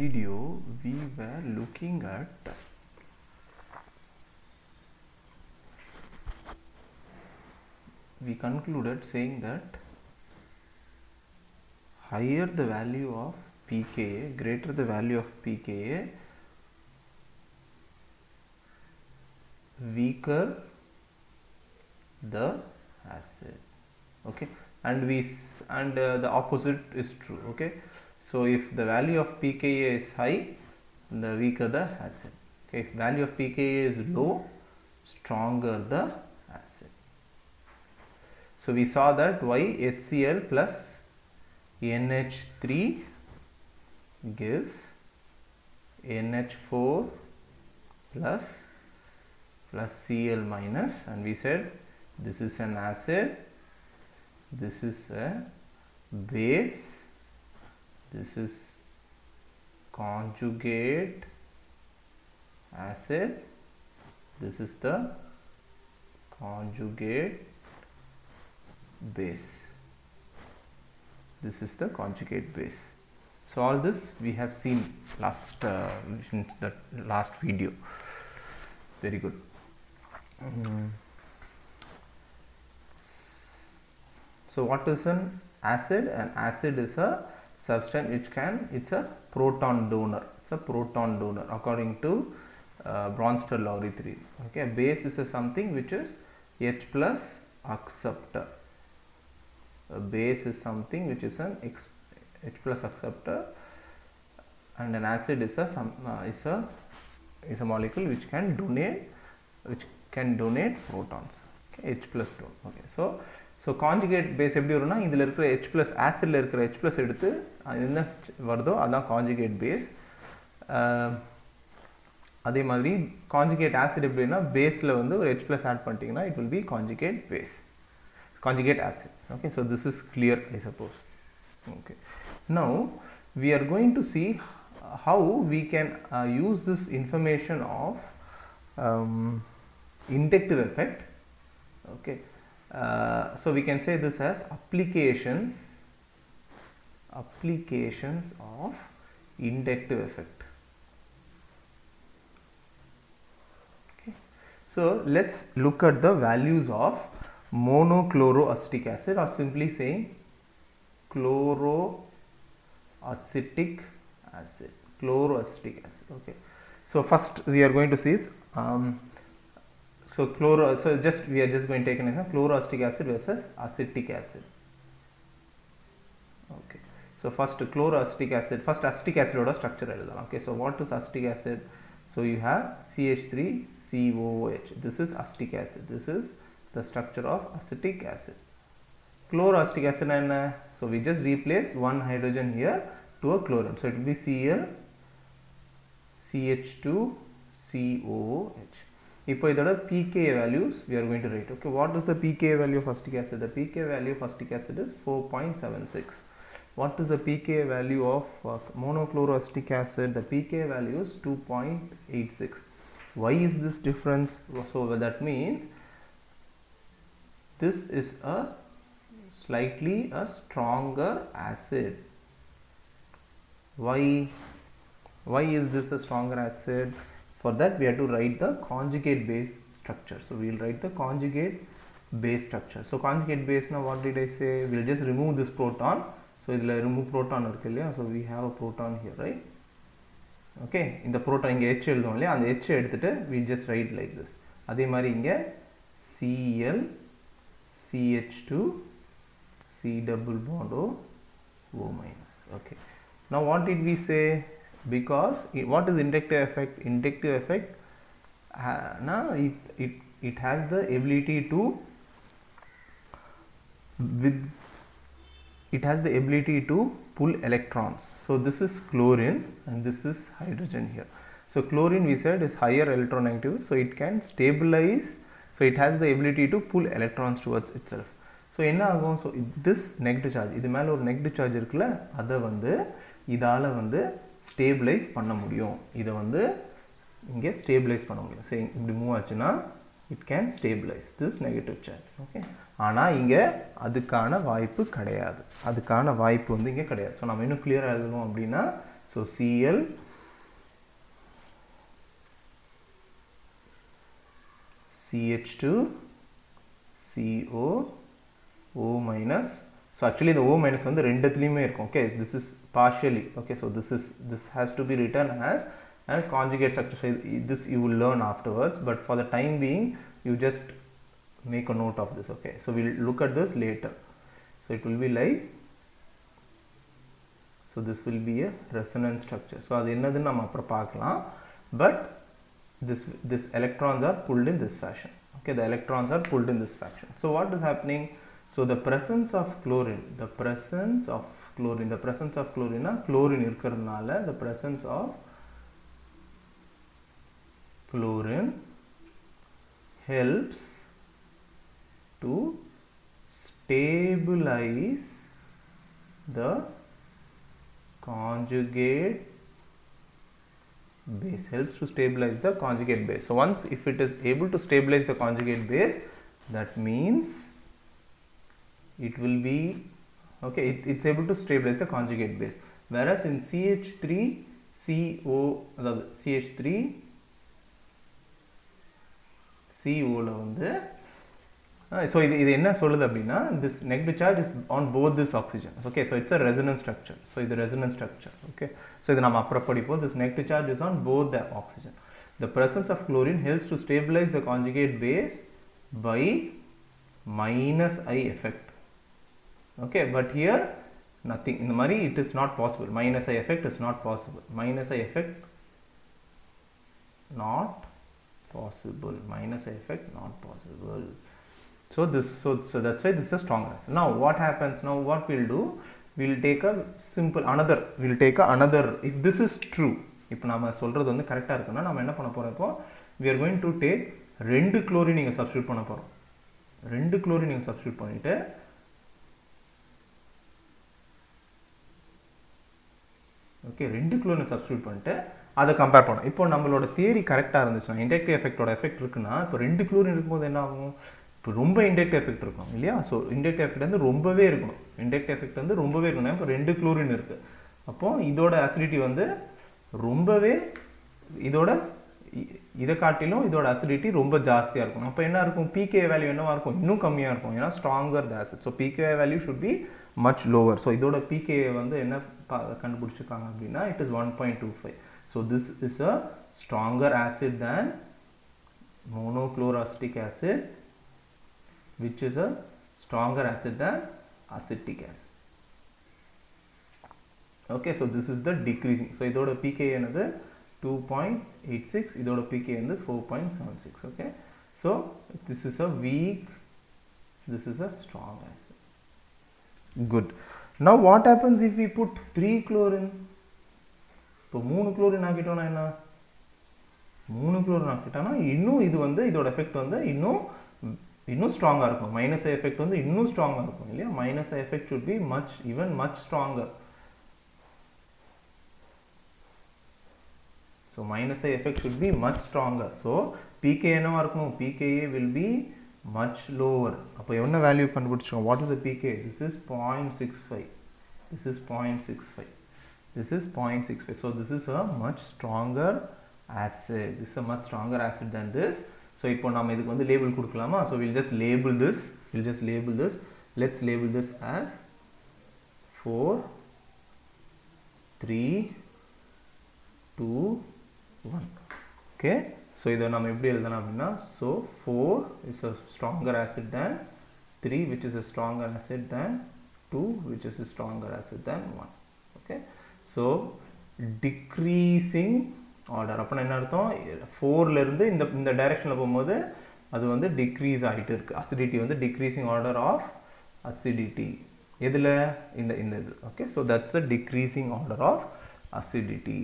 video we were looking at we concluded saying that higher the value of pKa, greater the value of pKa, weaker the acid. Okay, and the opposite is true. Okay, so if the value of pKa is high, the weaker the acid. Okay, if value of pKa is low, stronger the acid. So we saw that why HCl plus NH3 gives NH4 plus Cl minus, and we said this is an acid, this is a base, this is conjugate acid, this is the conjugate base, this is the conjugate base. So all this we have seen in the last video. Very good. So what is an acid? An acid is a substance it's a proton donor. It's a proton donor according to Bronsted-Lowry theory. Okay, a base is something which is H plus acceptor. A base is something which is an H plus acceptor, and an acid is a molecule which can donate protons. Okay, H plus donor. Okay, so conjugate base எப்படி வரும்னா இதில் இருக்கிற H plus ஆசிடில் இருக்கிற H plus எடுத்து என்ன வருதோ அதான் conjugate base. அதே மாதிரி கான்ஜுகேட் ஆசிட் எப்படின்னா பேஸில் வந்து ஒரு H plus ஆட் பண்ணிட்டீங்கன்னா it will be conjugate base, conjugate acid. Okay, so this is clear, I suppose. Okay, now we are going to see how we can use this information of inductive effect. Okay, so we can say this as applications of inductive effect. Okay, so let's look at the values of monochloroacetic acid, or simply saying chloroacetic acid. Okay, so first we are going to see is so we are just going to take an example, chloroacetic acid versus acetic acid. Okay, so first chloroacetic acid, first acetic acid oda structure eludala. Okay, so what is acetic acid? So you have CH3COOH, this is acetic acid, this is the structure of acetic acid. Chloroacetic acid, and so we just replace one hydrogen here to a chlorine, so it will be Cl CH2COOH. இப்போ இதோட pKa values we are going to write. Okay, what is the pKa value of acetic acid? The pKa value of acetic acid is 4.76. What is the pKa value of monochloroacetic acid? The pKa value is 2.86. Why is this difference? So that means this is a slightly stronger acid. Why is this a stronger acid? For that we have to write the conjugate base structure. So we will write the conjugate base structure. So conjugate base, now what did I say? We will just remove this proton. So idhula remove proton irukku illaya, so we have a proton here, right? Okay, இந்த proton இங்க H எழுதுவோம் இல்லையா, அந்த H எடுத்துட்டு we just write like this. அதே மாதிரி இங்க Cl CH2 C double bond O minus. Okay, now what did we say? Because what is inductive effect? Inductive effect it has the ability to pull electrons. So this is chlorine and this is hydrogen here. So chlorine we said is higher electronegativity, so it can stabilize, so it has the ability to pull electrons towards itself. So என்ன ஆகும்? So this negative charge, இது மேல ஒரு negative charge இருக்குல்ல, அதை வந்து இதால வந்து ஸ்டேபிளைஸ் பண்ண முடியும். இதை வந்து இங்கே ஸ்டேபிளைஸ் பண்ண முடியும். சரி, இப்படி மூவ் ஆச்சுன்னா it can stabilise this negative charge. Okay, ஆனால் இங்கே அதுக்கான வாய்ப்பு கிடையாது. அதுக்கான வாய்ப்பு வந்து இங்கே கிடையாது. ஸோ நம்ம இன்னும் கிளியராக எழுதணும் அப்படின்னா, So Cl CH2 CO O minus. So actually the O minus வந்து ரெண்டுத்துலயுமே இருக்கும். Okay, this is partially. Okay, so this has to be written as a conjugate structure. So this you will learn afterwards, but for the time being you just make a note of this. Okay, so we'll look at this later. So it will be like, so this will be a resonance structure. So அது என்னதுன்னு நம்ம அப்புறம் பார்க்கலாம். But this electrons are pulled in this fashion. Okay, the electrons are pulled in this fashion. So what is happening? So the presence of chlorine, the presence of chlorine இருக்கிறதுனால the presence of chlorine helps to stabilize the conjugate base, helps to stabilize the conjugate base. So once if it is able to stabilize the conjugate base, that means it will be okay, it's able to stabilize the conjugate base. Whereas in CH3CO, CH3 CO ல வந்து so இது என்ன சொல்லுது அப்படின்னா, this negative charge is on both this oxygen. Okay, so it's a resonance structure. So இது resonance structure. Okay, so இது நம்ம அப்புறம் படிப்போம். This negative charge is on both the oxygen. The presence of chlorine helps to stabilize the conjugate base by minus I effect. Okay, but here nothing. இந்த மாதிரி it is not possible. Minus I effect is not possible. Minus I effect not possible. Minus I effect not possible. So that's why this is a strong acid. Now what happens? Now what we'll do? We'll take a simple another. If this is true, இப்போ நாம சொல்றது வந்து கரெக்டா இருக்குன்னா நாம என்ன பண்ண போறோம்? இப்போ we are going to take 2 chlorine நீங்க சப்ஸ்டிட்யூட் பண்ண போறோம். 2 chlorine நீங்க சப்ஸ்டிட்யூட் பண்ணிட்டு ஓகே 2 chlorine சப்ஸ்டிட்யூட் பண்ணிட்டு அதை கம்பேர் பண்ணோம். இப்போ நம்மளோட தியரி கரெக்டா இருந்துச்சுன்னா இண்டக்டிவ் எஃபெக்ட்டோட எஃபெக்ட் இருக்குன்னா இப்போ 2 chlorine இருக்கும்போது என்ன ஆகும்? இப்போ ரொம்ப இண்டக்டிவ் எஃபெக்ட் இருக்கும் இல்லையா? ஸோ இண்டக்டிவ் எஃபெக்ட் வந்து ரொம்பவே இருக்கணும். இண்டக்டிவ் எஃபெக்ட் வந்து ரொம்பவே இருக்கணும். இப்போ 2 chlorine இருக்கு. அப்போ இதோட அசிடிட்டி வந்து ரொம்பவே இதை காட்டிலும் இதோட அசிடிட்டி ரொம்ப ஜாஸ்தியாக இருக்கும். அப்போ என்ன இருக்கும்? pKa வேல்யூ என்னவா இருக்கும்? இன்னும் கம்மியாக இருக்கும். ஏன்னா stronger the acid. So pKa value should be much lower. So இதோட pKa வந்து என்ன கண்டுபிடிச்சிருக்காங்க அப்படின்னா it is 1.25. So this is a stronger acid than monochloroacetic acid, which is a stronger acid than acetic acid. Okay, so this is the decreasing. So idoda pKa enadhu 2.86, idoda pKa enadhu 4.76. Okay, so this is a weak, this is a strong acid. Good. Now what happens if we put 3 chlorine? இப்போ 3 chlorine ஆக்கிட்டோம்னா என்ன? 3 chlorine ஆக்கிட்டோம்னா இன்னும் இது வந்து இதோட effect வந்து இன்னும் ஸ்ட்ராங்கா இருக்கும். மைனஸ் ஐ எஃபெக்ட் வந்து இன்னும் ஸ்ட்ராங்கா இருக்கும் இல்லையா? Minus I effect should be much stronger. So minus I effect should be much stronger. So pKa என்னவா இருக்கும்? pKa will be much lower. அப்போ என்ன வேல்யூ கண்டுபிடிச்சோம்? What is the pKa? This is 0.65. This is 0.65. This is 0.65. So this is a much stronger acid. This is a much stronger acid than this. So இப்போ நாம இதுக்கு வந்து label கொடுக்கலாமா? So we'll just label this. Let's label this as 4, 3, 2, 1. Okay, so இதை நம்ம எப்படி எழுதலாம் அப்படின்னா, so 4 is a stronger acid than 3, which is a stronger acid than 2, which is a stronger acid than 1. Okay, so decreasing order. அப்போ என்ன அர்த்தம்? 4ல இருந்து இந்த டைரக்ஷன்ல போகும்போது அது வந்து டிக்ரீஸ் ஆகிட்டு இருக்கு. அசிடிட்டி வந்து டிக்ரீசிங் ஆர்டர் ஆஃப் அசிடிட்டி எதுல? இந்த இது. Okay, so that's the decreasing order of acidity.